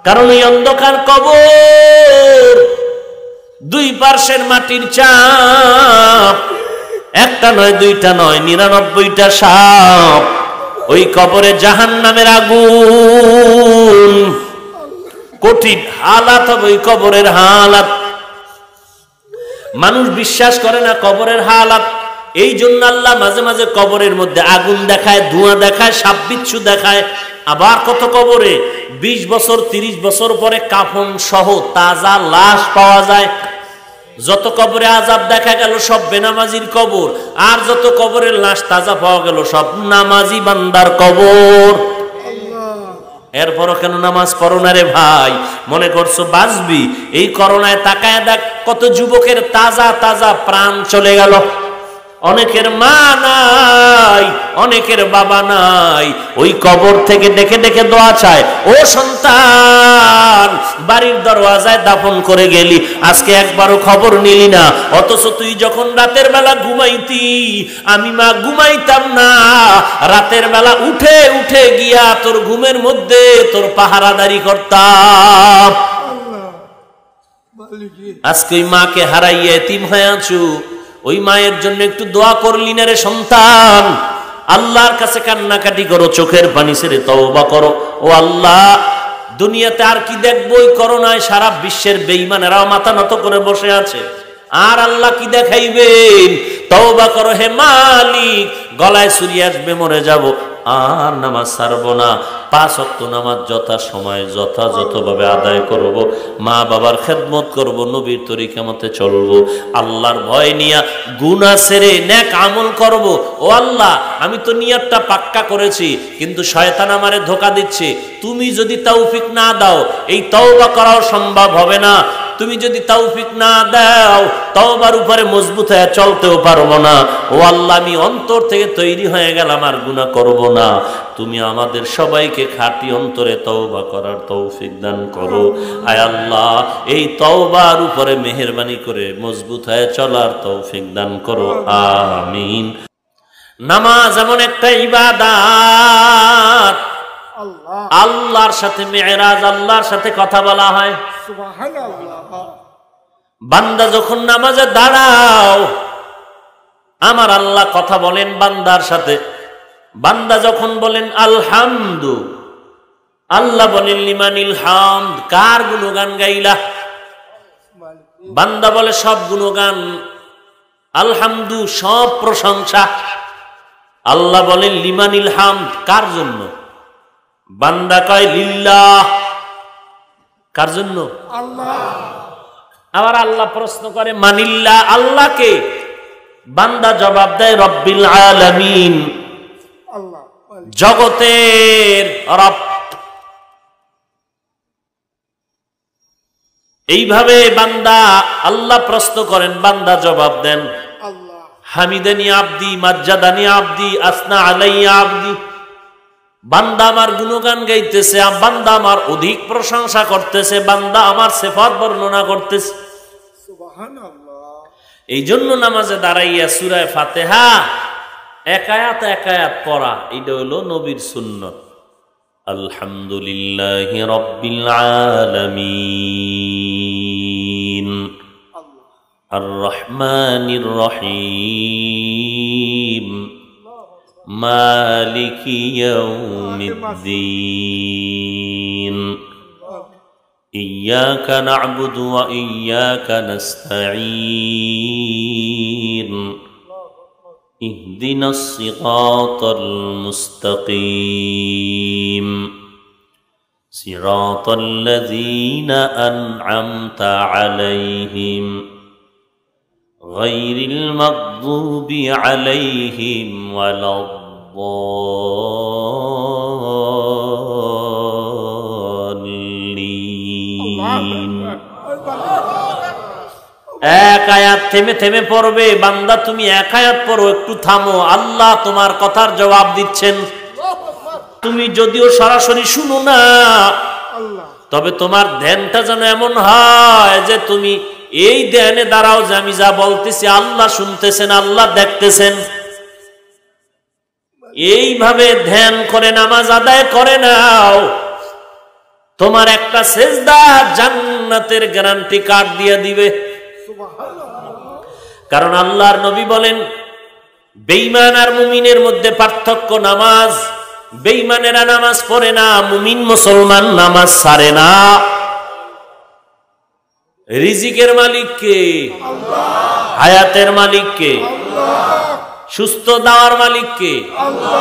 কারণ এই অন্ধকার কবর, দুই পার্শ্বের মাটির চাপ, একটা নয় দুইটা নয় 99টা সাপ। ওই কবরে জাহান্নামের আগুন, কঠিন হালাত হবে ওই কবরের হালাত। মানুষ বিশ্বাস করে না কবরের হালাত, এই জন্য আল্লাহ মাঝে মাঝে কবরের মধ্যে আগুন দেখায়, ধোঁয়া দেখায়, সাপ বিচ্ছু দেখায়। আবার কত কবরে 20 বছর 30 বছর পরে কাফন সহ তাজা লাশ পাওয়া যায়। যত কবরে আযাব দেখা গেল সব বেনামাজির কবর, আর যত কবরের লাশ তাজা পাওয়া গেল সব নামাজি বান্দার কবর। এরপরও কেন নামাজ পড়ো না রে ভাই? মনে করছো বাঁচবি? এই করোনায় তাকায় দেখ কত যুবকের তাজা তাজা প্রাণ চলে গেল। অনেকের মা নাই, অনেকের বাবা নাই, ওই কবর থেকে দেখে দেখে দোয়া চায়, ও সন্তান বাড়ির দরওয়াজায় দাফন করে গেলি, আজকে একবারও খবর নিলি না। অথচ তুই যখন রাতের বেলা ঘুমাইতি, আমি মা ঘুমাইতাম না, রাতের বেলা উঠে উঠে গিয়া তোর ঘুমের মধ্যে তোর পাহারাদারি করতাম। আজকে ওই মাকে হারাইয়া এতিম হয়ে আছো, ওই মায়ের জন্য একটু দোয়া করলি না রে সন্তান? আল্লাহর কাছে কান্নাকাটি করো, চোখের পানি ছেড়ে তওবা করো। ও আল্লাহ, দুনিয়াতে আর কি দেখবো? ওই করোনায় সারা বিশ্বের বেঈমানেরাও মাথা নত করে বসে আছে, আর আল্লাহ কি দেখাইবেন? তওবা করো হে মালিক, গলায় ছুরি আসবে, মরে যাব, আর নামাজ ছাড়বো না। 5 ওয়াক্ত নামাজ যথা সময় যথাযথভাবে আদায় করব, মা বাবার খেদমত করব, নবীর তরিকা মতে চলবো, আল্লাহর ভয় নিয়া গুনাহ ছেড়ে নেক আমল করব। ও আল্লাহ, আমি তো নিয়তটা পাক্কা করেছি, কিন্তু শয়তান আমারে ধোঁকা দিচ্ছে। তুমি যদি তৌফিক না দাও, এই তওবা করাও সম্ভব হবে না। তুমি যদি তৌফিক না দাও, তওবার উপরে মজবুত হয়ে চলতেও পারবো না। ও আল্লাহ, আমি অন্তর থেকে তৈরি হয়ে গেলাম আর গুনাহ করব না। তুমি আমাদের সবাইকে খাঁটি অন্তরে তওবা করার তৌফিক দান করো। আয় আল্লাহ, এই তওবার উপরে মেহেরবানি করে মজবুত হয়ে চলার তৌফিক দান করো, আমিন। নামাজ এমন একটা ইবাদত, আল্লাহর সাথে মেরাজ, আল্লাহর সাথে কথা বলা হয়। বান্দা যখন নামাজে দাঁড়াও, আমার আল্লাহ কথা বলেন বান্দার সাথে। বান্দা যখন বলেন আলহামদু, আল্লাহ বলেন লিমানিল হামদ, কার গুণগান গাইলা? বান্দা বলে সব গুণগান, আলহামদু সব প্রশংসা। আল্লাহ বলেন লিমানিল হামদ, কার জন্য? বান্দা কয় লিল্লাহ, কার জন্য? আল্লাহ। আবার আল্লাহ প্রশ্ন করে মানিল্লাহ, আল্লাহকে? বান্দা জবাব দেয় রব্বিল আলামিন, জগতের রব। এইভাবে বান্দা, আল্লাহ প্রশ্ন করেন, বান্দা জবাব দেন হামিদানি আবদি, মাজ্জাদানি আবদি, আসনা আলাইয়া আবদি। বান্দা আমার গুণগান গাইতেছে, বান্দা আমার অধিক প্রশংসা করতেছে, বান্দা আমার সিফাত বর্ণনা করতেছে। সুবহানাল্লাহ। এই জন্য নামাজে দাঁড়াইয়া সূরা ফাতিহা এক আয়াত পড়া, এটা হলো নবীর সুন্নত। আলহামদুলিল্লাহি রাব্বিল আলামিন, আর রহমানির রহিম, মালিকি ইয়াউমিদ্দিন, ইয়্যাকা না'বুদু ওয়া ইয়্যাকা নাস্তাঈন, ইহদিনাস সিরাতাল মুস্তাকিম, সিরাতাল লাযীনা আন'আমতা আলাইহিম গায়রিল মাগযুবি আলাইহিম ওয়ালাদ-দাল্লিন। এক আয়াত থেমে থেমে পড়বে, বান্দা তুমি এক আয়াত পড়ো, একটু থামো, আল্লাহ তোমার কথার জবাব দিচ্ছেন। তুমি যদিও সরাসরি শুনো না, তবে তোমার ধ্যানটা যেন এমন হয় যে তুমি এই ধ্যানে দাঁড়াও যে আমি যা বলতেছি আল্লাহ শুনতেছেন, আল্লাহ দেখতেছেন। এইভাবে ধ্যান করে নামাজ আদায় করে নাও, তোমার একটা সেজদা জান্নাতের গ্যারান্টি কার্ড দিয়ে দিবে। কারণ আল্লাহর নবী বলেন, বেঈমান আর মুমিনের মধ্যে পার্থক্য নামাজ। বেঈমানেরা নামাজ পড়ে না, মুমিন মুসলমান নামাজ ছাড়ে না। রিজিকের মালিক কে? আল্লাহ। হায়াতের মালিক কে? আল্লাহ। সুস্থ দেওয়ার মালিক কে? আল্লাহ।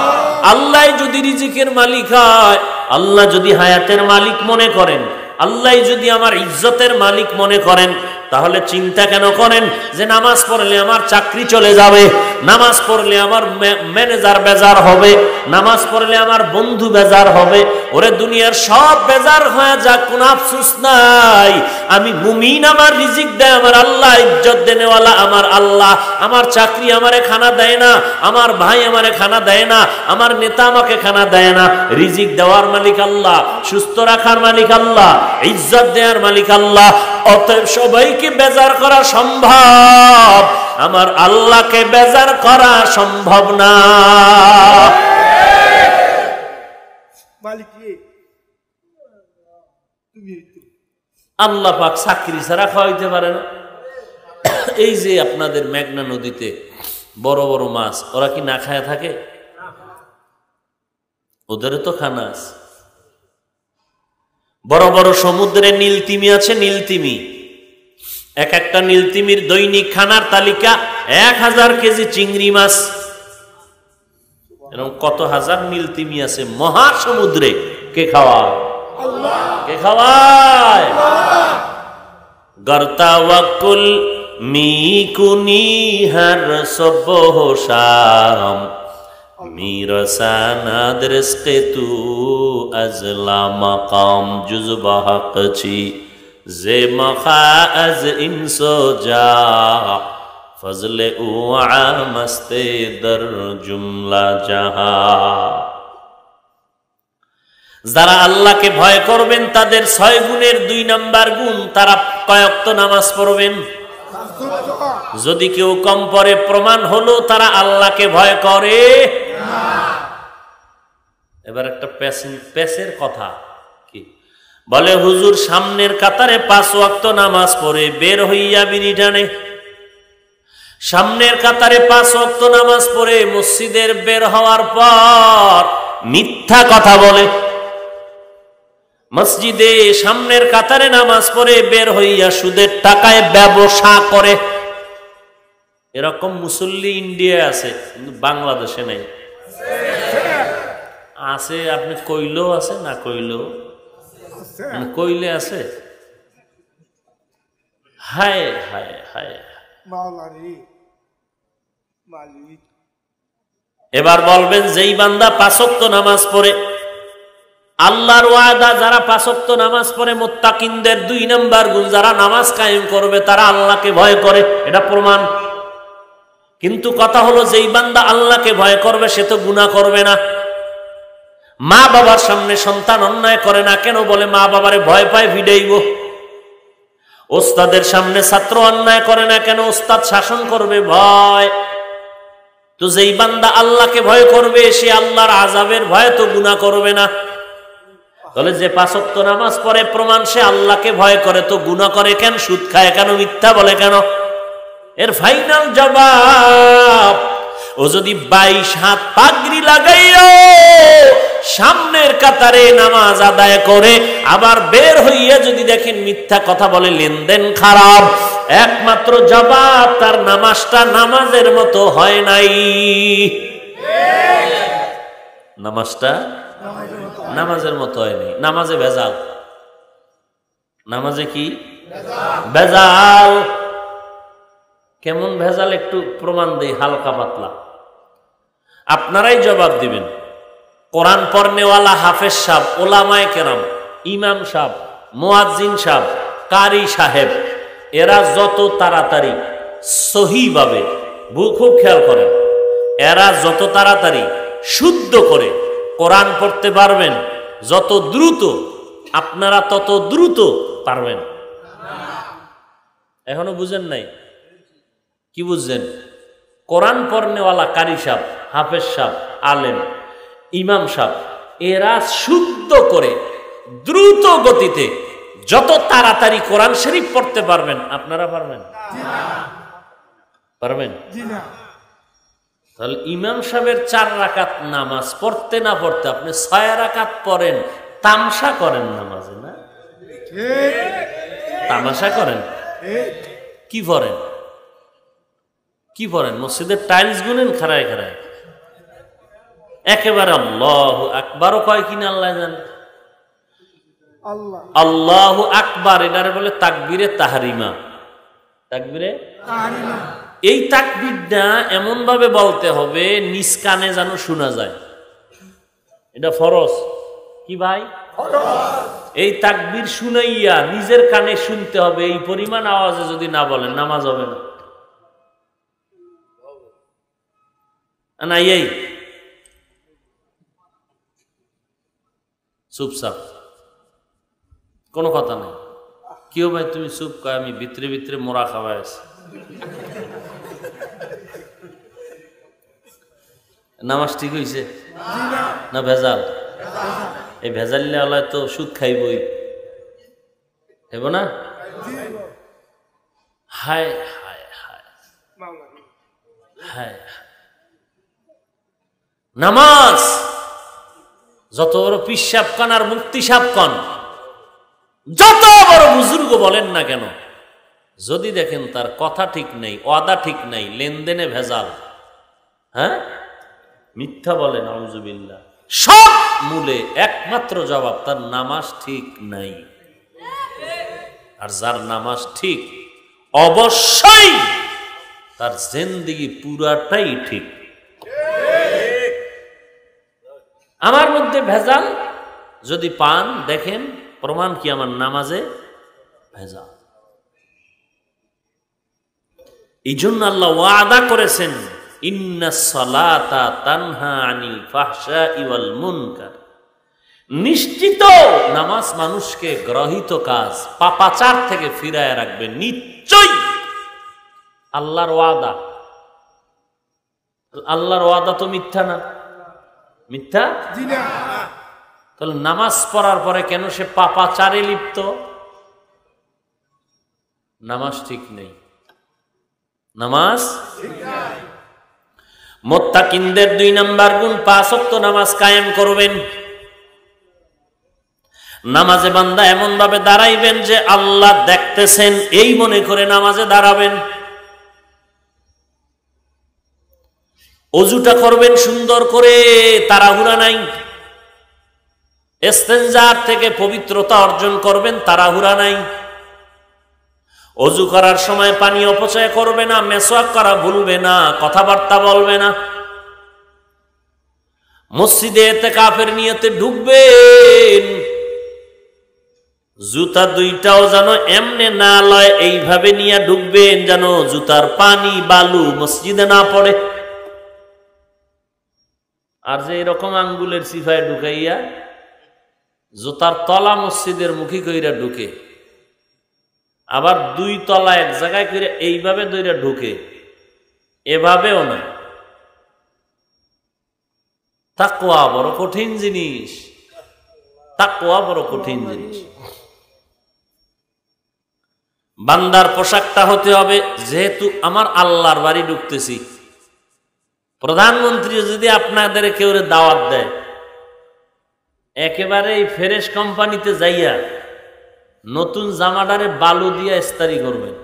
আল্লাহ যদি রিজিকের মালিক হয়, আল্লাহ যদি হায়াতের মালিক মনে করেন, আল্লাহ যদি আমার ইজ্জতের মালিক মনে করেন, তাহলে চিন্তা কেন করেন যে নামাজ পড়লে আমার চাকরি চলে যাবে, নামাজ পড়লে আমার ম্যানেজার বেজার হবে, নামাজ পড়লে আমার বন্ধু বেজার হবে? ওরে দুনিয়ার সব বেজার হয়ে যাক, কোন আফসোস নাই। আমি মুমিন, আমার রিজিক দেয় আমার আল্লাহ, ইজ্জত দেনেওয়ালা আমার আল্লাহ। আমার চাকরি আমারে খানা দেয় না, আমার ভাই আমারে খানা দেয় না, আমার নেতা আমাকে খানা দেয় না। রিজিক দেওয়ার মালিক আল্লাহ, সুস্থ রাখার মালিক আল্লাহ, ইজ্জত দেওয়ার মালিক আল্লাহ। অতএব সবাইকে বেজার করা সম্ভব, আমার আল্লাহকে বেজার করা সম্ভব না। আল্লাহ পাক চাকরি ছাড়া খাওয়াইতে পারে না। এই যে আপনাদের মেঘনা নদীতে বড় বড় মাছ, ওরা কি না খায় থাকে? ওদের তো খানা আছে। বড় বড় সমুদ্রে নীলতিমি আছে, নীলতিমি। এক একটা নীলতিমির দৈনিক খানার তালিকা 1000 কেজি চিংড়ি মাছ। এরকম কত হাজার নীলতিমি আছে মহাসমুদ্রে। কে খাওয়ায়? আল্লাহ। কে খাওয়ায়? আল্লাহ। গর্তা ওয়াকুল মিকুনি হর সবহ শাম মিরসানাদ রিজকে তু আজলা মাকাম জুজবা হকছি যে মখা আজ ইনসো যা ফজলে উ আমস্তে দর জুমলা জাহা। যারা আল্লাহকে ভয় করবেন তাদের 6 গুণের 2 নাম্বার গুণ, তারা কয় ওয়াক্ত নামাজ পড়বেন। যদি কেউ কম পড়ে, প্রমাণ হলো তারা আল্লাহকে ভয় করে না। এবার একটা পেশের কথা কি বলে, হুজুর সামনের কাতারে 5 ওয়াক্ত নামাজ পড়ে বের হইয়া বিড়ি টানে। সামনের কাতারে 5 ওয়াক্ত নামাজ পড়ে মসজিদের বের হওয়ার পর মিথ্যা কথা বলে। মসজিদে সামনের কাতারে নামাজ পড়ে বের হইয়া সুদের টাকায় ব্যবসা করে। এরকম মুসল্লি ইন্ডিয়ায় আছে, কিন্তু বাংলাদেশে নাই। আছে, আপনি কইলেও আছে, না কইলেও কইলে আছে। হায় হায় হায়। এবার বলবেন, যেই বান্দা 5 ওয়াক্ত নামাজ পড়ে, আল্লাহর ওয়াদা যারা 5 ওয়াক্ত নামাজ পড়ে মুত্তাকিনদের 2 নাম্বার গুণ, যারা নামাজ কায়েম করবে তারা আল্লাহকে ভয় করে, এটা প্রমাণ। কিন্তু কথা হলো, যেই বান্দা আল্লাহকে ভয় করবে সে তো গুনাহ করবে না। মা বাবার সামনে সন্তান অন্যায় করে না কেন? বলে মা বাবারে ভয় পায়, ভিড়াইব। ওস্তাদের সামনে ছাত্র অন্যায় করে না কেন? ওস্তাদ শাসন করবে, ভয়। তো যেই বান্দা আল্লাহকে ভয় করবে সে আল্লাহর আযাবের ভয়ে তো গুনাহ করবে না। তাহলে যে 5 ওয়াক্ত নামাজ পড়ে, প্রমাণ সে আল্লাহকে ভয় করে, তো গুনাহ করে কেন? সুদ খায় কেন? মিথ্যা বলে কেন? এর ফাইনাল জবাব, ও যদি 22 হাত পাগড়ি লাগাইও সামনের কাতারে নামাজ আদায় করে আবার বের হইয়া যদি দেখেন মিথ্যা কথা বলে, লেনদেন খারাপ, একমাত্র জবাব তার নামাজটা নামাজের মতো হয় নাই। নামাজটা নামাজের মতো হয় নাই। নামাজে ভেজাল। নামাজে কি ভেজাল? কেমন ভেজাল একটু প্রমাণ দেই, হালকা পাতলা। আপনারাই জবাব দিবেন। কোরআন পড়নেওয়ালা হাফেজ সাহেব, ওলামায়ে কেরাম, ইমাম সাহেব, মুয়াজ্জিন সাহেব, কারি সাহেব, এরা যত তাড়াতাড়ি সহিভাবে, খুব খেয়াল করেন, এরা যত তাড়াতাড়ি শুদ্ধ করে কোরআন পড়তে পারবেন, যত দ্রুত, আপনারা তত দ্রুত পারবেন। এখনো বুঝেন নাই? কি বুঝছেন? কোরআন পড়নেওয়ালা কারি সাহেব, হাফেজ সাহেব, আলেম, ইমাম সাহেব, এরা শুদ্ধ করে দ্রুত গতিতে যত তাড়াতাড়ি কোরআন শরীফ পড়তে পারবেন। আপনারা পারবেন? পারবেন? তাহলে ইমাম সাহেবের 4 রাকাত নামাজ পড়তে না পড়তে আপনি 6 রাকাত পড়েন, তামসা করেন নামাজে না? তামাশা করেন? কি পড়েন? কি পড়েন? মসজিদের টাইলস গুনেন খাড়ায় খাড়ায়? একেবারে আল্লাহু আকবারও কয় কিনা আল্লাহ জানে। আল্লাহু আকবার এটারে বলে তাকবীরে তাহরিমা। তাকবীরে তাহরিমা। এই তাকবীরটা এমন ভাবে বলতে হবে নিজ কানে যেন শোনা যায়। এটা ফরজ। কি ভাই? ফরজ। এই তাকবীর শুনাইয়া নিজের কানে শুনতে হবে। এই পরিমাণ আওয়াজে যদি না বলেন নামাজ হবে না। না এই চুপচাপ, কোনো কথা নেই। কেউ ভাই তুমি চুপ কয়, আমি ভিতরে ভিতরে মোরা খাওয়াই আছি। নামাজ ঠিক হয়েছে না ভেজাল? এই ভেজালিলে আল্লাহ তো সুদ খাইবই, হেব না? হায় হায় হায় হায়। নামাজ যত বড় পিসাব কান আর মুক্তি সাপ কান, যত বড় বুজুর্গ বলেন না কেন, যদি দেখেন তার কথা ঠিক নেই, ওয়াদা ঠিক নাই, লেনদেনে ভেজাল, হ্যাঁ মিথ্যা বলেন, আউযুবিল্লাহ, সব মূলে একমাত্র জবাব তার নামাজ ঠিক নাই। আর যার নামাজ ঠিক অবশ্যই তার জিন্দেগি পুরাটাই ঠিক। আমার মধ্যে ভেজাল যদি পান দেখেন প্রমাণ কি আমার নামাজে ভেজাল। এই জন্য আল্লাহ ওয়াদা করেছেন ইন্নাস সালাতা তানহা আনিল ফাহশাই ওয়াল মুনকার, নিশ্চিত নামাজ মানুষকে গ্রহিত কাজ পাপাচার থেকে ফিরায় রাখবে নিশ্চয়ই। আল্লাহর ওয়াদা, আল্লাহর ওয়াদা তো মিথ্যা না? মিথ্যা? তাহলে নামাজ পড়ার পরে কেন সে পাপাচারে লিপ্ত? নামাজ ঠিক নেই, নামাজ ঠিক নাই। মুত্তাকিনদের 2 নাম্বার গুণ 5 ওয়াক্ত নামাজ কায়েম করবেন। নামাজে বান্দা এমন ভাবে দাঁড়াইবেন যে আল্লাহ দেখতেছেন এই মনে করে নামাজে দাঁড়াবেন। অজুটা করবেন সুন্দর করে, তাড়াহুড়া নাই। ইস্তেনজার থেকে পবিত্রতা অর্জন করবেন, তাড়াহুড়া নাই। অজু করার সময় পানি অপচয় করবে না, মেসওয়াক করা ভুলবে না, কথাবার্তা বলবে না। মসজিদে ইতিকাফের নিয়তে ঢুকবেন, জুতা 2টাও যেন এমনে না লয়, এইভাবে নিয়ে ঢুকবেন যেন জুতার পানি বালু মসজিদে না পড়ে। আর যে এরকম আঙ্গুলের সিফায় ঢুকাইয়া জুতার তলা মসজিদের মুখী কইরা ঢুকে, আবার 2 তলা এক জায়গায় করে এইভাবে দইরা ঢুকে, এভাবেও না। তাকওয়া বড় কঠিন জিনিস, তাকওয়া বড় কঠিন জিনিস। বান্দার পোশাকটা হতে হবে, যেহেতু আমার আল্লাহর বাড়ি ঢুকতেছি, প্রধানমন্ত্রী যদি আপনাদের কেউ দাওয়াত দেয়, একেবারে এই ফ্রেশ কোম্পানিতে যাইয়া নতুন জামাটারে বালু দিয়া ইস্তারি করবেন,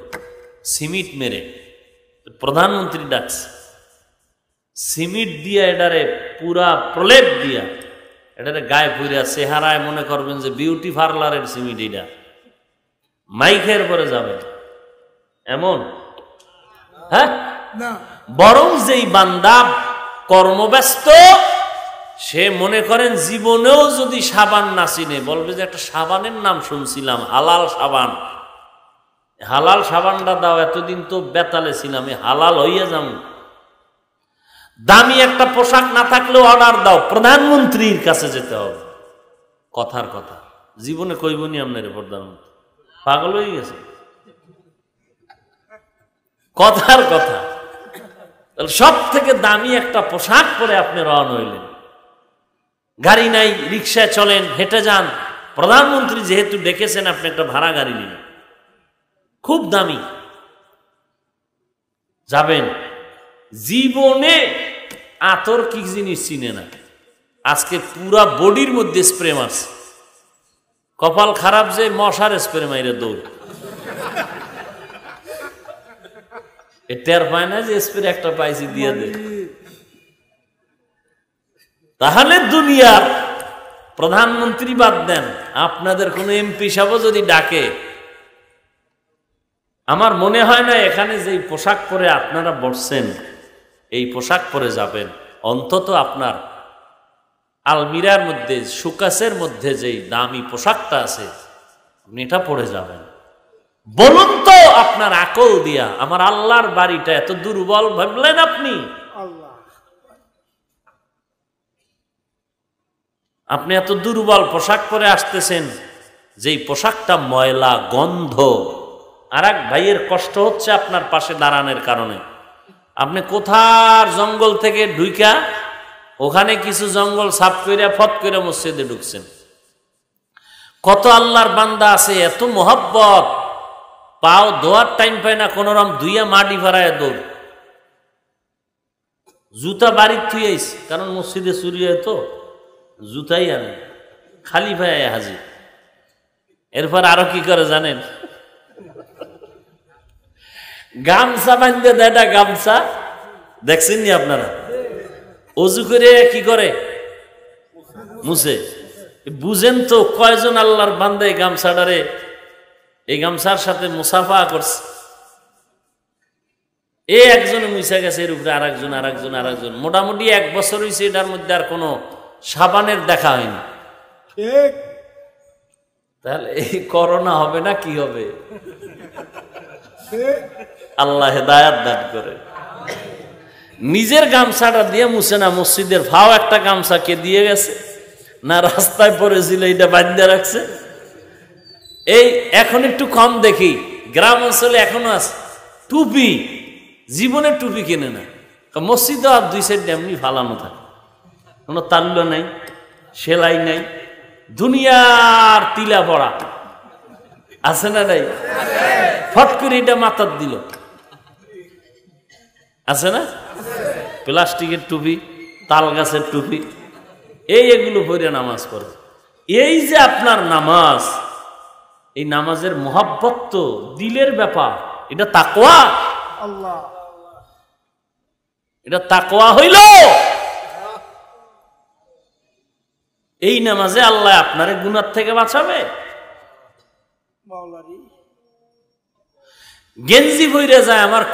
সিমেন্ট মেরে। প্রধানমন্ত্রী ডাকছে, সিমেন্ট দিয়া এটারে পুরা প্রলেপ দিয়া এটারে গায়ে পুরিয়া চেহারায় মনে করবেন যে বিউটি পার্লারের সিমেন্ট, এটা মাইকের পরে যাবে এমন, হ্যাঁ না। বরং যেই বান্দা কর্মব্যস্ত, সে মনে করেন জীবনেও যদি সাবান না চিনে, বলবে যে একটা সাবানের নাম শুনছিলাম হালাল সাবান, হালাল সাবানটা দাও, এতদিন তো বেতালে ছিলাম, হালাল হইয়া যাও। দামি একটা পোশাক না থাকলেও অর্ডার দাও, প্রধানমন্ত্রীর কাছে যেতে হবে। কথার কথা, জীবনে কইবনি আপনার প্রধানমন্ত্রী, পাগল হয়ে গেছে। কথার কথা, সব থেকে দামি একটা পোশাক পরে আপনি রওনা হইলেন। গাড়ি নাই, রিক্সায় চলেন, হেঁটে যান, প্রধানমন্ত্রী যেহেতু ডেকেছেন, আপনি একটা ভাড়া গাড়ি নিন, খুব দামি, যাবেন। জীবনে আতর কি জিনিস চিনে না, আজকে পুরা বডির মধ্যে স্প্রে মারছে। কপাল খারাপ যে মশার স্প্রে মাইরে দৌড়, টের পায় না যে স্প্রে একটা পাইছি দিয়ে দে। তাহলে দুনিয়ার প্রধানমন্ত্রী বাদ দেন, আপনাদের কোন এমপি সাহেব যদি ডাকে, আমার মনে হয় না এখানে যেই পোশাক পরে আপনারা বসছেন এই পোশাক পরে যাবেন। অন্তত আপনার আলমিরার মধ্যে, সুকাসের মধ্যে যেই দামি পোশাকটা আছে আপনি এটা পরে যাবেন। বলুন তো আপনার আকল দিয়া আমার আল্লাহর বাড়িটা এত দুর্বল ভাবলেন আপনি? আপনি এত দুর্বল পোশাক পরে আসতেছেন, যেই পোশাকটা ময়লা, গন্ধ। আর এক ভাইয়ের কষ্ট হচ্ছে আপনার পাশে দাঁড়ানোর কারণে। আপনি কোথার জঙ্গল থেকে ঢুইকা ওখানে কিছু জঙ্গল সাফ করে ফট করে মসজিদে ঢুকছেন। কত আল্লাহর বান্দা আছে এত মোহাব্বত, পাও ধোয়ার টাইম পায় না, কোন রকম ধুইয়া মাটি ভাড়ায় দৌড়, জুতা বাড়ির থুইয়াইস, কারণ মসজিদে চুরি হয় তো জুতাই আনে, খালি ভাই হাজির। এরপর আরো কি করে জানেন? গামছা বান্ধে দেয়, গামছা দেখছেন নি আপনারা? অজু করে কি করে মুছে। বুঝেন তো কয়জন আল্লাহর বান্দা এই গামছাটারে, এই গামছার সাথে মুসাফা করছে। একজনে মুছা গেছে, এর উপরে আরেকজন, মোটামুটি 1 বছর হয়েছে, এটার মধ্যে আর কোনো সাবানের দেখা হয়নি। তাহলে এই করোনা হবে না কি হবে? আল্লাহ হেদায়াত দান করে। নিজের গামছাটা দিয়ে মুছে না, মসজিদের ভাও একটা গামছা কে দিয়ে গেছে না, রাস্তায় পড়েছিল এটা বাঁধতে রাখছে। এই এখন একটু কম দেখি, গ্রাম অঞ্চলে এখনো আছে। টুপি, জীবনে টুপি কেনে না, মসজিদে আর 2 সাইড এমনি ফালানো থাকে, কোনো তাল্য নাই, সেলাই নাই, দুনিয়ার তিলা পড়া আছে না নাই? ফট করে এটা মাথার দিল, আছে না? প্লাস্টিকের টুপি, তাল গাছের টুপি, এগুলো পরে নামাজ পড়ে। এই যে আপনার নামাজ, এই নামাজের মোহাব্বত তো দিলের ব্যাপার। এটা তাকওয়া, এটা তাকওয়া হইল। এই নামাজে আল্লাহ আপনারে গুনাহ থেকে বাঁচাবে। গেঞ্জি পইরে যায় আমার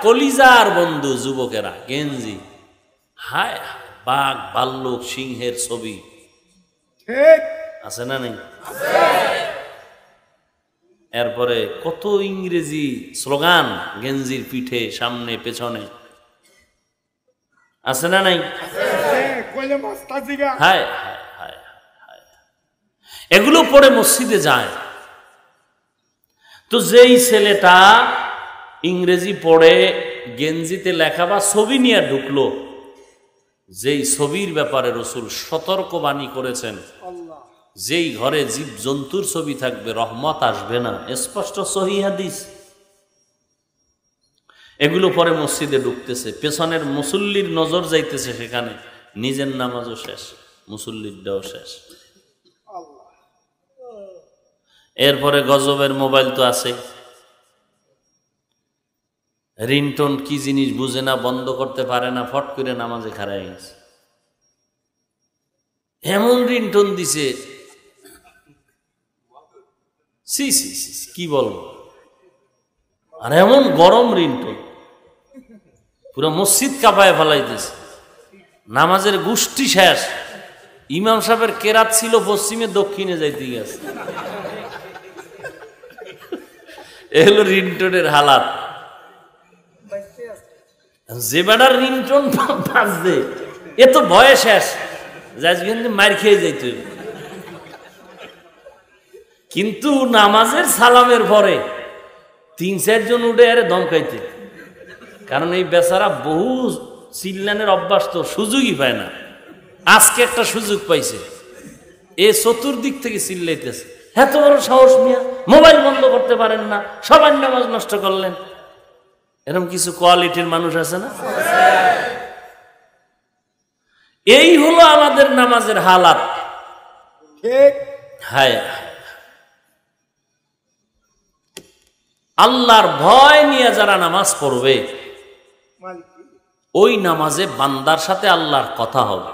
কলিজার বন্ধু যুবকেরা, গেঞ্জি, হায় বাঘ, ভাল্লুক, সিংহের ছবি আছে না নেই? এরপরে কত ইংরেজি স্লোগান গেঞ্জির পিঠে, সামনে, পেছনে, আছে না নাই? হায় এগুলো পরে মসজিদে যায়। তো যেই ছেলেটা ইংরেজি পড়ে, গেঞ্জিতে লেখা বা ছবি নিয়ে ঢুকলো, যেই ছবির ব্যাপারে রাসূল সতর্কবাণী করেছেন, যেই ঘরে জীব জন্তুর ছবি থাকবে রহমত আসবে না, স্পষ্ট সহিহ হাদিস। এগুলো পরে মসজিদে ঢুকতেছে, পেছনের মুসল্লির নজর যাইতেছে সেখানে, নিজের নামাজও শেষ, মুসল্লিরটাও শেষ। এরপরে গজবের মোবাইল তো আছে, রিংটোন কি জিনিস বুঝে না, বন্ধ করতে পারে না, ফট করে নামাজে খাড়ায় গেছে। এমন রিংটোন দিছে, কি বলবো, আর এমন গরম রিংটোন, পুরো মসজিদ কাঁপায় ফেলাইতেছে। নামাজের গোষ্ঠী শেষ, ইমাম সাহেবের কেরাত ছিল পশ্চিমে, দক্ষিণে যাইতে গেছে। এ হলো রিংটোনের হালাত। যে বেটার রিংটোন বাজবে এ তো ভয়ে শেষ, মার খেয়ে যাইতে। কিন্তু নামাজের সালামের পরে 3-4 জন উঠে আরে দমকাইতে, কারণ এই বেচারা বহু চিল্লানের অভ্যাস তো, সুযোগই পায় না। আজকে একটা সুযোগ পাইছে, এ চতুর্দিক থেকে চিল্লাইতেছে, এত বড় সাহস মিয়া, মোবাইল বন্ধ করতে পারেন না, সবাই নামাজ নষ্ট করলেন। এরকম কিছু কোয়ালিটির মানুষ আছে না? এই হলো আমাদের নামাজের হালাত। হায়, আল্লাহর ভয় নিয়ে যারা নামাজ পড়বে ওই নামাজে বান্দার সাথে আল্লাহর কথা হবে।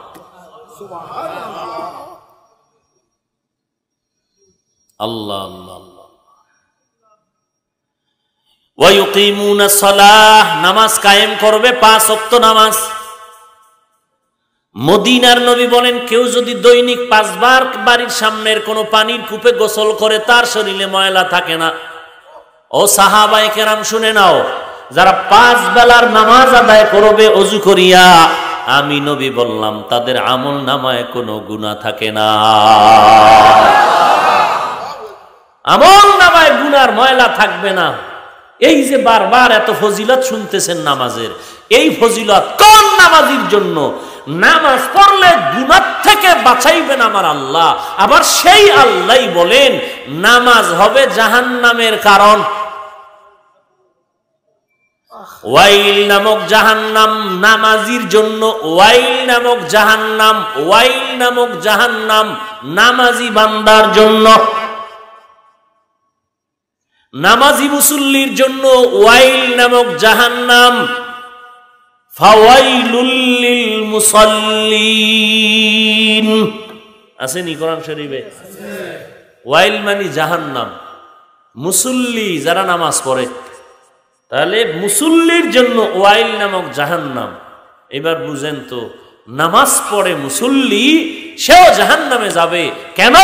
আল্লাহ আল্লাহ আল্লাহ। ওয়া ইউকিমুনাস সালাহ, নামাজ কায়েম করবে, 5 ওয়াক্ত নামাজ। মদিনার নবী বলেন, কেউ যদি দৈনিক 5 বার বাড়ির সামনের কোনো পানির কূপে গোসল করে তার শরীরে ময়লা থাকে না। ও সাহাবায়ে কেরাম শুনে নাও, যারা 5 বেলার নামাজ আদায় করবে অজু করিয়া, আমি নবী বললাম তাদের আমল নামায় কোনো গুনাহ থাকে না। আমল নামায় গুনার ময়লা থাকবে না। এই যে বারবার এত ফজিলত শুনতেছেন নামাজের, এই ফজিলত কোন নামাজির জন্য? নামাজ পড়লে গুনাহ থেকে বাঁচাইবেন আমার আল্লাহ। আবার সেই আল্লাহই বলেন নামাজ হবে জাহান্নামের কারণ। ওয়াইল নামক জাহান্নাম নামাজির জন্য, ওয়াইল নামক জাহান্নাম, ওয়াইল নামক জাহান্নাম নামাজি বান্দার জন্য। নামাজি মুসল্লির জন্য ওয়াইল নামক জাহান্নাম, ফাওয়াইলুল লিল মুসাল্লিন। আসেনি কোরআন শরীফে? ওয়াইল মানে জাহান্নাম, মুসল্লি যারা নামাজ পড়ে, তাহলে মুসল্লির জন্য ওয়াইল নামক জাহান্নাম। এবার বুঝেন তো, নামাজ পড়ে মুসল্লি, সেও জাহান্নামে যাবে কেন?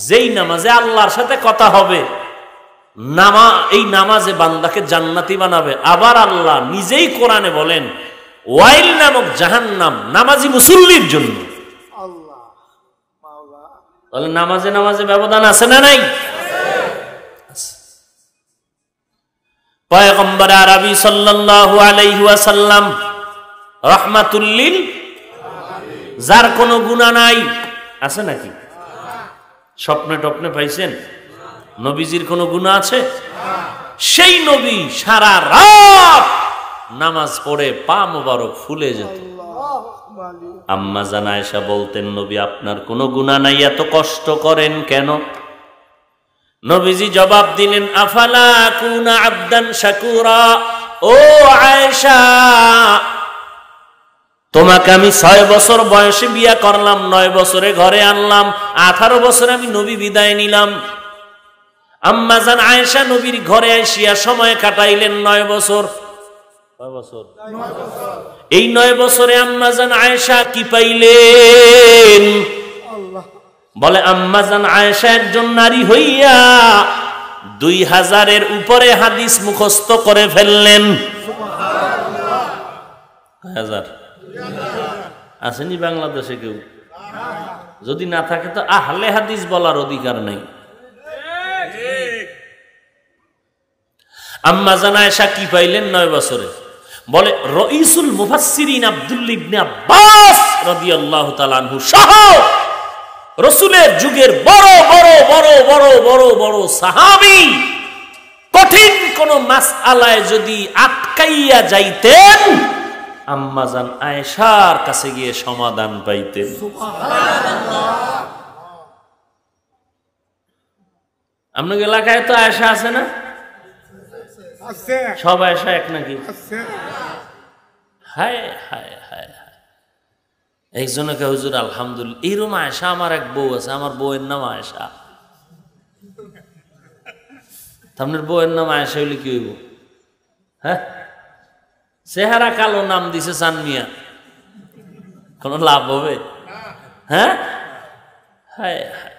যেই নামাজে আল্লাহর সাথে কথা হবে, এই নামাজে বান্দাকে জান্নাতি বানাবে। আবার আল্লাহ নিজেই কোরআনে বলেন ওয়াইল নামক জাহান্নাম নামাজি মুসল্লির জন্য। তাহলে নামাজে নামাজে ব্যবধান আছে না নাই? পয়গম্বর আরবি সাল্লাল্লাহু আলাইহি ওয়াসাল্লাম রাহমাতুল লিল, যার কোনো গুনাহ নাই, আছে নাকি? স্বপ্নে টপ্নে পাইছেন নবীজির কোনো গুনাহ আছে? সেই নবী সারা রাত নামাজ পড়ে পা মোবারক ফুলে যেত। আম্মা জান আয়েশা বলতেন, নবী আপনার কোনো গুনাহ নাই, এত কষ্ট করেন কেন? নবীজি জবাব দিলেন, আফালা কুনা আবদান শাকুরা। ও আয়েশা, তোমাকে আমি 6 বছর বয়সে বিয়ে করলাম, 9 বছরে ঘরে আনলাম, 18 বছরে আমি নবী বিদায় নিলাম। আম্মা জান আয়েশা নবীর ঘরে আসিয়া সময় কাটাইলেন 9 বছর। এই 9 বছরে আম্মা জান আয়েশা কি পাইলেন? বলে আম্মা জান আয়েশা একজন নারী হইয়া 2000-এর উপরে হাদিস মুখস্থ করে ফেললেন। হাজার আসেনি বাংলাদেশে কেউ? যদি না থাকে তো আহলে হাদিস বলার অধিকার নাই। আম্মা জান আয়েশা কি পাইলেন 9 বছরে? বলে রাইসুল মুফাসসিরিন আব্দুল্লাহ ইবনে আব্বাস রাদিয়াল্লাহু তাআলা আনহু সহ রাসূলের যুগের বড় বড় বড় বড় বড় বড় সাহাবী কঠিন কোন মাসআলায় যদি আটকাইয়া যাইতেন, আম্মা জান আয়েশার কাছে গিয়ে সমাধান পাইতেন। সুবহানাল্লাহ। আপনাদের এলাকায় তো আয়েশা আছে না? আছে। সব আয়েশা এক নাকি? আছে। হায় হায় হায় হায়। একজনকে হুজুর আলহামদুলিল্লাহ, এরকম আয়েশা আমার এক বউ আছে, আমার বউয়ের নাম আয়েশা। আপনার বউয়ের নাম আয়েশা হইলে কি হইব? হ্যাঁ, চেহারা কালো নাম দিছে চান মিয়া, কোন লাভ হবে? হ্যাঁ, হায় হায়।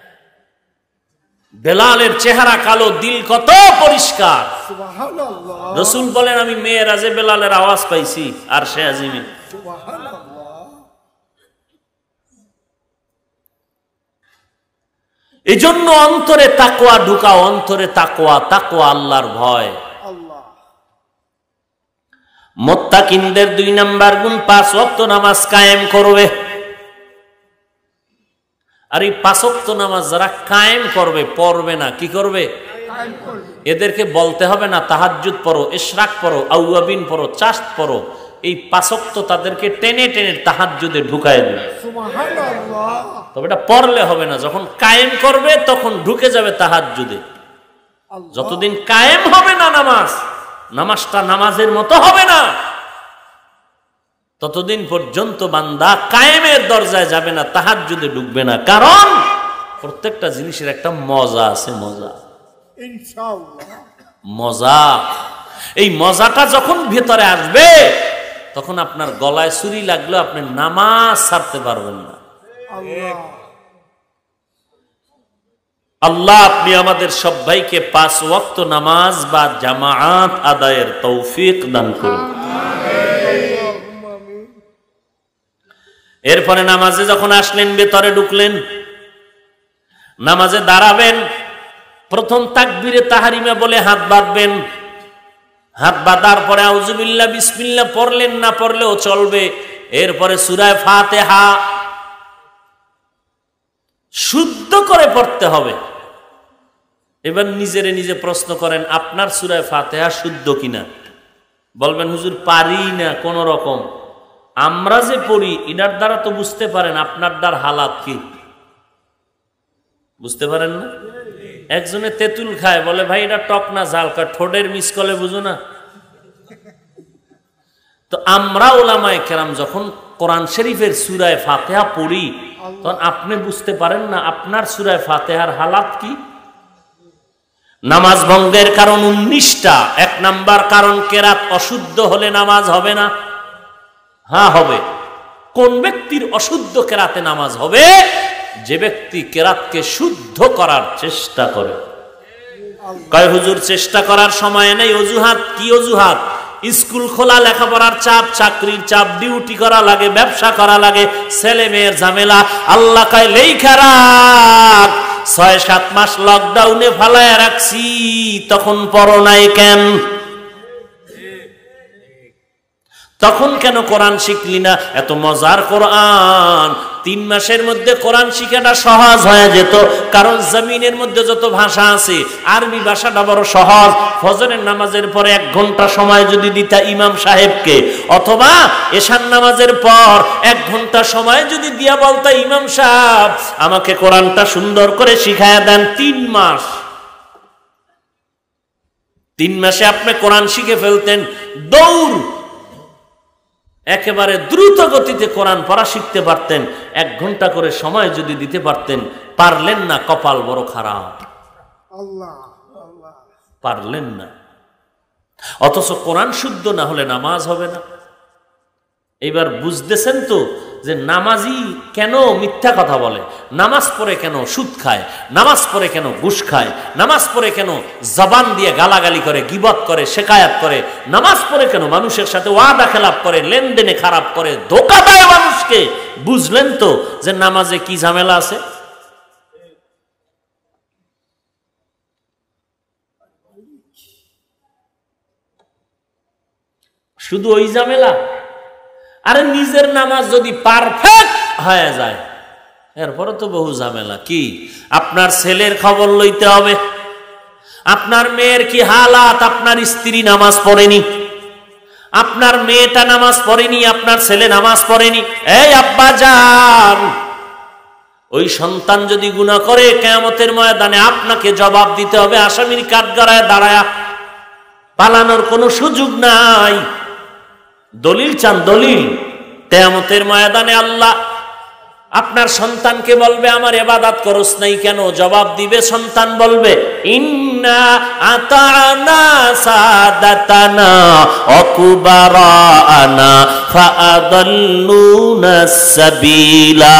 বেলালের চেহারা কালো, দিল কত পরিষ্কার। সুবহানাল্লাহ। রাসূল বলেন আমি মেয়েরাজে বেলালের আওয়াজ পাইছি আর সে আজিমে। সুবহানাল্লাহ। এই জন্য অন্তরে তাকওয়া ঢুকাও, অন্তরে তাকওয়া, তাকওয়া আল্লাহর ভয়। মুত্তাকিনদের 2 নাম্বার গুণ 5 ওয়াক্ত নামাজ কায়েম করবে। আর এই 5 ওয়াক্ত নামাজ যারা কায়েম করবে, পড়বে না, কি করবে? এদেরকে বলতে হবে না তাহাজ্জুদ পড়ো, ইশরাক পড়ো, আউয়াবিন পড়ো, চাশত পড়ো। এই 5 ওয়াক্ত তাদেরকে টেনে টেনে তাহাজ্জুদে ঢুকায় দেবে। সুবহানাল্লাহ। তবে এটা পড়লে হবে না, যখন কায়েম করবে তখন ঢুকে যাবে তাহাজ্জুদে। যতদিন কায়েম হবে না নামাজটা নামাজের মতো হবে না, ততদিন পর্যন্ত বান্দা কায়েমের দরজায় যাবে না, তাহাজ্জুদে ঢুকবে না। কারণ প্রত্যেকটা জিনিসের একটা মজা আছে, মজা, ইনশাআল্লাহ মজা। এই মজাটা যখন ভেতরে আসবে তখন আপনার গলায় ছুরি লাগলেও আপনি নামাজ ছাড়তে পারবেন না। আল্লাহ আপনি আমাদের সবাইকে 5 ওয়াক্ত নামাজ বা জামাআত আদায়ের তৌফিক দান করুন। এরপরে নামাজে যখন আসলেন, ভেতরে ঢুকলেন, নামাজে দাঁড়াবেন, প্রথম তাকবীরে তাহরিমা বলে হাত বাঁধবেন। হাত বাঁধার পরে আউযুবিল্লাহ বিসমিল্লাহ পড়লেন, না পড়লেও চলবে। এরপরে সূরা ফাতিহা শুদ্ধ করে পড়তে হবে। এবার নিজেরে নিজে প্রশ্ন করেন, আপনার সূরা ফাতিহা শুদ্ধ কিনা? বলবেন হুজুর পারি না কোন রকম। আমরা যে পড়ি এটার দ্বারা তো বুঝতে পারেন আপনার দ্বার হালাত কি, বুঝতে পারেন না? একজনে তেঁতুল খায়, বলে ভাই এটা টক না ঝাল, ঠোঁটের মিস কলে বুঝো না। তো আমরা উলামায়ে কেরাম যখন কোরআন শরীফের সূরা ফাতিহা পড়ি তখন আপনি বুঝতে পারেন না আপনার সূরা ফাতিহার হালাত কি। নামাজ ভঙ্গের কারণ 19টা। 1 নাম্বার কারণ কেরাত অশুদ্ধ হলে নামাজ হবে না। হ্যাঁ হবে। কোন ব্যক্তির অশুদ্ধ কেরাতে নামাজ হবে? যে ব্যক্তি কেরাতকে শুদ্ধ করার চেষ্টা করে। কয় হুজুর চেষ্টা করার সময় নেই, অজুহাত কি অজুহাত? স্কুল খোলা, লেখাপড়ার চাপ, চাকরির চাপ, ডিউটি করা লাগে, ব্যবসা করা লাগে, ছেলে মেয়ের ঝামেলা। আল্লাহ কয় লেখা রাখ, 6-7 মাস লকডাউনে ফালায় রাখছি, তখন পড়ো নাই কেন? তখন কেন কোরআন শিখলি না? এত মজার কোরআন, 3 মাসের মধ্যে কোরআন শিখাটা সহজ হয়ে যেত। কারণ জমিনের মধ্যে যত ভাষা আছে আরবি ভাষাটা বড় সহজ। ফজরের নামাজের পরে 1 ঘন্টা সময় যদি দিতা ইমাম সাহেবকে, অথবা এশার নামাজের পর 1 ঘন্টা সময় যদি দিয়া বলতা ইমাম সাহেব আমাকে কোরআনটা সুন্দর করে শিখায়া দেন, 3 মাস, 3 মাসে আপনি কোরআন শিখে ফেলতেন। দৌড়, একেবারে দ্রুত গতিতে কোরআন পড়া শিখতে পারতেন। 1 ঘন্টা করে সময় যদি দিতে পারতেন, পারলেন না, কপাল বড় খারাপ। পারলেন না। অথচ কোরআন শুদ্ধ না হলে নামাজ হবে না। এবার বুঝতেছেন তো যে নামাজি কেন মিথ্যা কথা বলে, নামাজ পড়ে কেন সুদ খায়, নামাজ পড়ে কেন ঘুষ খায়, নামাজ পড়ে কেন জবান দিয়ে গালাগালি করে, গীবত করে, শেকায়াত করে, নামাজ পড়ে কেন মানুষের সাথে ওয়াদা খেলাপ করে, লেনদেনে খারাপ করে, ধোঁকা দেয় মানুষকে। বুঝলেন তো যে নামাজে কি ঝামেলা আছে? শুধু ওই ঝামেলা? আরে নিজের নামাজ যদি পারফেক্ট হয়ে যায় এরপরে তো বহু ঝামেলা। কি? আপনার ছেলের খবর লইতে হবে, আপনার মেয়ের কি হালাত, আপনার স্ত্রী নামাজ পড়েনি, আপনার মেয়েটা নামাজ পড়েনি, আপনার ছেলে নামাজ পড়েনি। এই আব্বা যান, ওই সন্তান যদি গুনাহ করে কিয়ামতের ময়দানে আপনাকে জবাব দিতে হবে, আসামির কাঠগড়ায় দাঁড়ায়া, পালানোর কোনো সুযোগ নাই। দলিল চান? দলিল। কিয়ামতের ময়দানে আল্লাহ আপনার সন্তানকে বলবে আমার ইবাদত করস নাই কেন? জবাব দিবে সন্তান, বলবে ইন্না আতানা সাদাতানা ওয়া কুবারানা ফাআদাল্লুনা সাবিলা।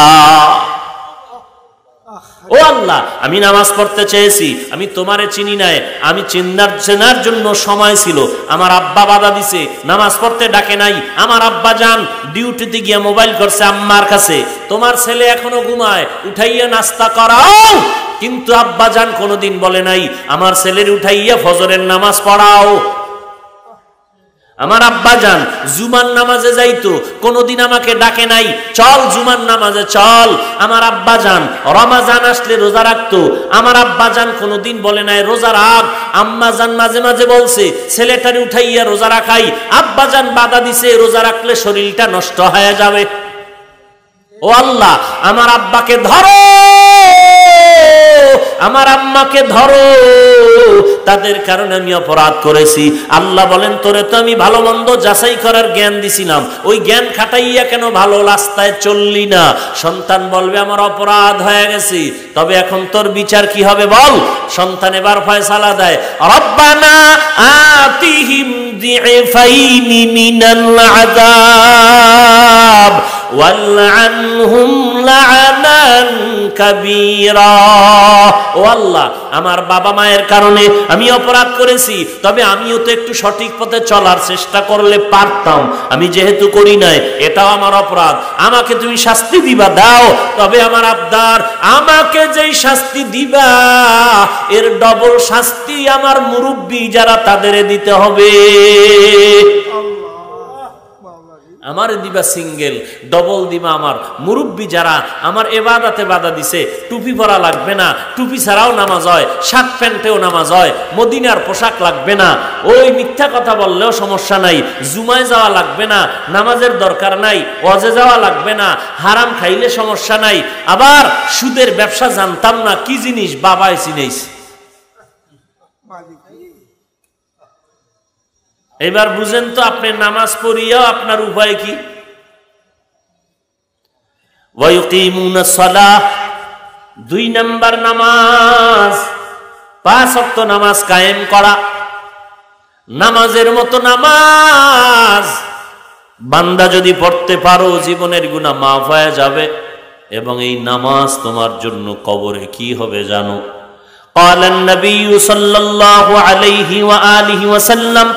ও আল্লাহ, আমি নামাজ পড়তে চেয়েছি, আমি তোমারে চিনি নাই, আমি চেনার জন্য সময় ছিল, আমার আব্বা বাধা দিছে, নামাজ পড়তে ডাকে নাই, আমার আব্বা যান ডিউটিতে গিয়া মোবাইল করছে আম্মার কাছে, তোমার ছেলে এখনো ঘুমায়, উঠাইয়া নাস্তা করাও। কিন্তু আব্বা যান কোনোদিন বলে নাই আমার ছেলের উঠাইয়া ফজরের নামাজ পড়াও। আমার আব্বা যান জুমার নামাজে যাইতো, কোনোদিন আমাকে ডাকে নাই চল জুমার নামাজে চল। আমার আব্বা যান রমাজান আসলে রোজা রাখতো, আমার আব্বা যান কোনোদিন বলে নাই রোজা রাখ। আম্মা যান মাঝে মাঝে বলছে ছেলেটারে উঠাইয়া রোজা রাখাই, আব্বা যান বাধা দিছে রোজা রাখলে শরীরটা নষ্ট হয়ে যাবে। ও আল্লাহ, আমার আব্বাকে ধরো, আমার আম্মাকে ধরো, তাদের কারণে আমি অপরাধ করেছি। আল্লাহ বলেন তোরে তো আমি ভালো মন্দ যাচাই করার জ্ঞান দিছিলাম, ওই জ্ঞান খাটাইয়া কেন ভালো রাস্তায় চললি না? সন্তান বলবে আমার অপরাধ হয়ে গেছে, তবে এখন তোর বিচার কি হবে বল? সন্তান এবার ফয়সালা দেয়, রব্বানা আতিহিম যিফাইনি মিনাল আযাব ওয়ালআনহুম লা'নান কাবীরা। ও আল্লাহ, আমার বাবা মায়ের কারণে আমি অপরাধ করেছি, তবে আমিও তো একটু সঠিক পথে চলার চেষ্টা করলে পারতাম, আমি যেহেতু করি নাই এটাও আমার অপরাধ, আমাকে তুমি শাস্তি দিবা দাও। তবে আমার আবদার, আমাকে যেই শাস্তি দিবা এর ডবল শাস্তি আমার মুরব্বি যারা তাদের দিতে হবে। আমার দিবা সিঙ্গেল, ডবল দিবা আমার মুরব্বি যারা আমার এবাদাতে বাধা দিছে। টুপি পরা লাগবে না, টুপি ছাড়াও নামাজ হয়, শার্ট প্যান্টেও নামাজ হয়, মদিনার পোশাক লাগবে না, ওই মিথ্যা কথা বললেও সমস্যা নাই, জুমায় যাওয়া লাগবে না, নামাজের দরকার নাই, ওয়াজে যাওয়া লাগবে না, হারাম খাইলে সমস্যা নাই। আবার সুদের ব্যবসা জানতাম না কি জিনিস, বাবাই চিনেছি। এবার বুঝেন তো আপনি নামাজ পড়িয়াও আপনার উপায় কি? ওয়ায়ুকিমুনাস সালাহ, 2 নাম্বার নামাজ, 5 ওয়াক্ত নামাজ কায়েম করা। নামাজের মতো নামাজ বান্দা যদি পড়তে পারো জীবনের গুনাহ মাফ হয়ে যাবে, এবং এই নামাজ তোমার জন্য কবরে কি হবে জানো? ক্বালান নবী সাল্লাল্লাহু আলাইহি ওয়া আলিহি ওয়াসাল্লাম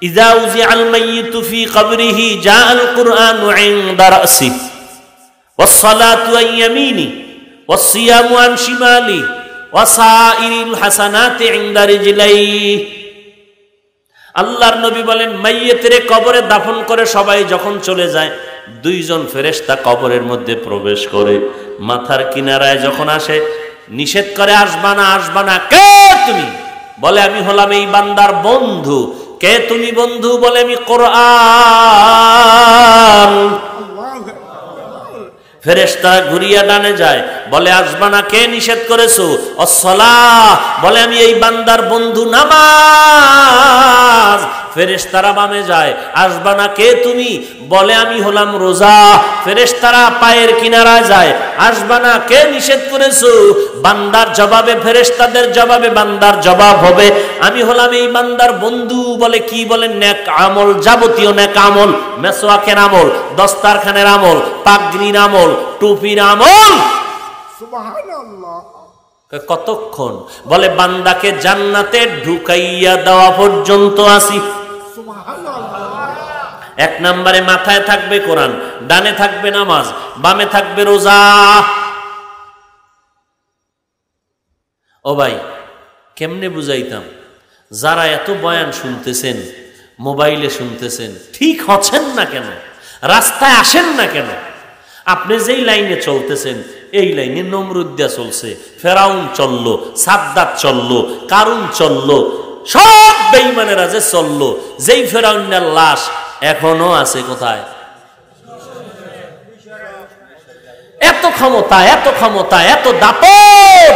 إذا وضع الميت في قبره جاء القرآن عند رأسه والصلاة عن يمينه والصيام عن شماله وسائر الحسنات عند رجليه। আল্লাহর নবী বলেন, মাইয়িতের কবরে দাফন করে সবাই যখন চলে যায়, 2 জন ফেরেশতা কবরের মধ্যে প্রবেশ করে, মাথার কিনারায় যখন আসে নিষেধ করে আসবা না, আসবা না। কে তুমি? বলে আমি হলাম এই বান্দার বন্ধু। কে তুমি বন্ধু? বলে আমি কোরআন। ফেরেশতারা ঘুরিয়া ডানে যায়, বলে আসবা না। কে নিষেধ করেছো? আসসালাহ, বলে আমি এই বান্দার বন্ধু নামাজ। ফেরেশতারা বামে যায়, আসবা না। কে তুমি? বলে আমি হলাম রোজা। ফেরেশতারা পায়ের কিনারায় যায়, আসবা না। কে নিষেধ করেছো? বান্দার জবাবে ফেরেশতাদের জবাবে বান্দার জবাব হবে আমি হলাম এই বান্দার বন্ধু। বলে কি? বলে নেক আমল, যাবতীয় নেক আমল, মেসওয়াকের আমল, দস্তারখানের আমল, পাগড়ির আমল, টুপির আমল। সুবহানাল্লাহ। কতক্ষণ? বলে বান্দাকে জান্নাতে ঢুকাইয়া দেওয়া পর্যন্ত আসি। সুবহানাল্লাহ। 1 নম্বরে মাথায় থাকবে কোরআন, ডানে থাকবে নামাজ, বামে থাকবে রোজা। ও ভাই, কেমনে বুঝাইতাম? যারা এত বয়ান শুনতেছেন, মোবাইলে শুনতেছেন, ঠিক হচ্ছেন না কেন? রাস্তায় আসেন না কেন? আপনি যেই লাইনে চলতেছেন এই লাইনে নমরুদ্দিয়া চলছে, ফেরাউন চললো, সাদ্দাত চললো, কারুন চললো, সব বেঈমানেরা যে চললো। যেই ফেরাউনের লাশ এখনো আছে কোথায়? এত ক্ষমতা, এত ক্ষমতা, এত দাপট,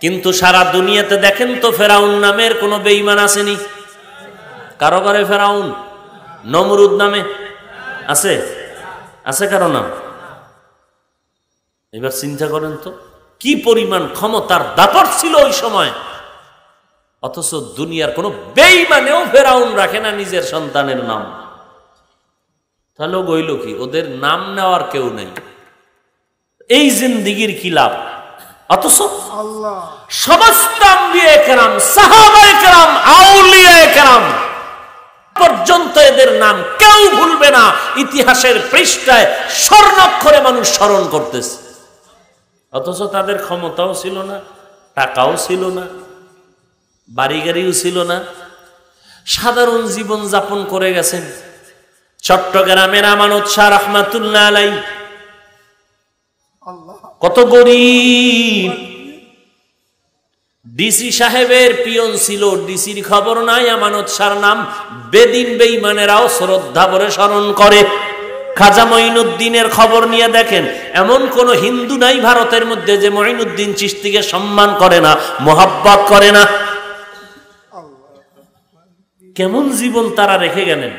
কিন্তু সারা দুনিয়াতে দেখেন তো ফেরাউন নামের কোন বেঈমান আসেনি? কারো ঘরে ফেরাউন নমরুদ নামে আছে? আছে কারো নাম? এবার চিন্তা করেন তো কি পরিমাণ ক্ষমতার দাপট ছিল ওই সময়। অথচ দুনিয়ার কোন বেঈমানেও ফেরাউন রাখে না নিজের সন্তানের নাম। তাহলে গইল কি? ওদের নাম নেওয়ার কেউ নেই। এই জিন্দিগির কি লাভ? অথচ সমস্ত আম্বিয়া কেরাম, সাহাবায়ে কেরাম, আউলিয়া কেরাম পর্যন্ত এদের নাম কেউ ভুলবে না। ইতিহাসের পৃষ্ঠায় স্বর্ণাক্ষরে মানুষ স্মরণ করতেছে। অথচ তাদের ক্ষমতাও ছিল না, টাকাও ছিল না, বাড়ি গাড়িও ছিল না, সাধারণ জীবন যাপন করে গেছেন। চট্টগ্রামের আমানত শাহ রাহমাতুল্লাহ আলাইহি কত গরিব, ডিসি সাহেবের পিয়ন ছিল, ডিসির খবর নাই, আমানত শাহর নাম বেদিন বেঈমানেরাও শ্রদ্ধা ভরে স্মরণ করে। খাজা মঈনুদ্দিনের খবর নিয়ে দেখেন, এমন কোন হিন্দু নাই ভারতের মধ্যে যে মঈনুদ্দিন চিশতিকে সম্মান করে না, মোহাব্বত করে না। কেমন জীবন তারা রেখে গেলেন।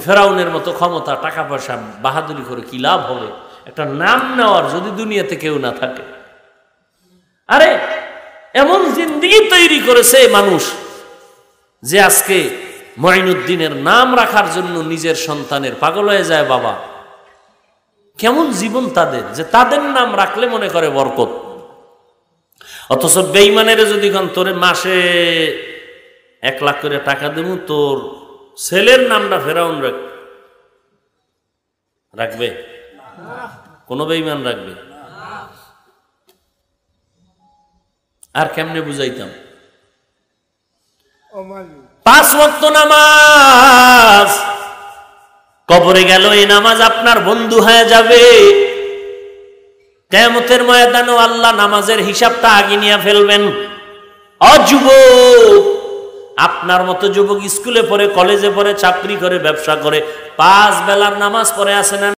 ফেরাউনের মতো ক্ষমতা, টাকা পয়সা, বাহাদুরি করে কি লাভ হবে? একটা নাম নেওয়ার যদি দুনিয়াতে কেউ না থাকে। আরে এমন জিন্দেগি তৈরি করেছে মানুষ যে আজকে মঈনুদ্দিনের নাম রাখার জন্য নিজের সন্তানের পাগল হয়ে যায় বাবা। কেমন জীবন তাদের, যে তাদের নাম রাখলে মনে করে বরকত। অথচ বেঈমানের যদি কোন তোরে মাসে 1 লাখ করে টাকা দেব, তোর ছেলের নামটা ফেরাউন রাখবে? কোন বেঈমান রাখবে? আর কেমনে বুঝাইতাম? 5 ওয়াক্ত নামাজ, কবরে গেল এই নামাজ আপনার বন্ধু হয়ে যাবে। কিয়ামতের ময়দানেও আল্লাহ নামাজের হিসাবটা আগে নিয়ে ফেলবেন। যুবক, আপনার মতো যুবক স্কুলে পড়ে, কলেজে পড়ে, চাকরি করে, ব্যবসা করে, 5 বেলার নামাজ পড়ে আসে না?